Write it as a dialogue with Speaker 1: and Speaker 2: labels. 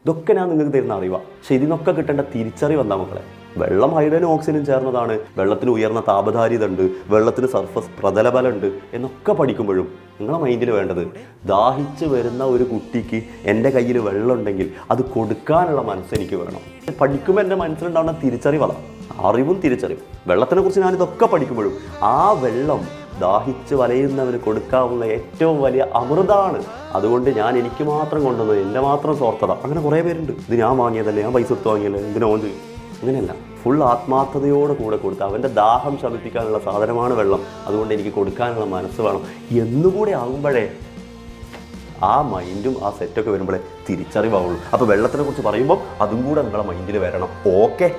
Speaker 1: ഇതൊക്കെ ഞാൻ നിങ്ങൾക്ക് തരുന്ന അറിവാണ്. പക്ഷെ ഇതിനൊക്കെ കിട്ടേണ്ട തിരിച്ചറിവ് എന്താ മക്കളെ? വെള്ളം ഹൈഡ്രജനും ഓക്സിജനും ചേർന്നതാണ്, വെള്ളത്തിന് ഉയർന്ന താപധാരിത ഉണ്ട്, വെള്ളത്തിന് സർഫസ് പ്രതലബലം ഉണ്ട് എന്നൊക്കെ പഠിക്കുമ്പോഴും നിങ്ങളെ മൈൻഡിൽ വേണ്ടത് ദാഹിച്ച് വരുന്ന ഒരു കുട്ടിക്ക് എൻ്റെ കയ്യിൽ വെള്ളം ഉണ്ടെങ്കിൽ അത് കൊടുക്കാനുള്ള മനസ്സെനിക്ക് വേണം. പഠിക്കുമ്പോൾ എൻ്റെ മനസ്സിലുണ്ടാവുന്ന തിരിച്ചറിവല്ല, അറിവും തിരിച്ചറിവും. വെള്ളത്തിനെ കുറിച്ച് ഞാനിതൊക്കെ പഠിക്കുമ്പോഴും ആ വെള്ളം ദാഹിച്ച് വലയുന്നവന് കൊടുക്കാവുന്ന ഏറ്റവും വലിയ അമൃതാണ്. അതുകൊണ്ട് ഞാൻ എനിക്ക് മാത്രം കൊണ്ടുവന്നത്, എൻ്റെ മാത്രം സ്വാർത്ഥത. അങ്ങനെ കുറേ പേരുണ്ട്, ഇത് ഞാൻ വാങ്ങിയതല്ലേ, ഞാൻ പൈസ എടുത്ത് വാങ്ങിയല്ലേ, എന്തിനോ ചെയ്യും. അങ്ങനെയല്ല, ഫുൾ ആത്മാർത്ഥതയോടെ കൂടെ കൊടുത്ത് അവൻ്റെ ദാഹം ശമിപ്പിക്കാനുള്ള സാധനമാണ് വെള്ളം, അതുകൊണ്ട് എനിക്ക് കൊടുക്കാനുള്ള മനസ്സ് വേണം എന്നുകൂടെ ആകുമ്പോഴേ ആ മൈൻഡും ആ സെറ്റൊക്കെ വരുമ്പോഴേ തിരിച്ചറിവാവുള്ളൂ. അപ്പോൾ വെള്ളത്തിനെ കുറിച്ച് പറയുമ്പോൾ അതും കൂടെ നിങ്ങളെ മൈൻഡിൽ വരണം. ഓക്കെ.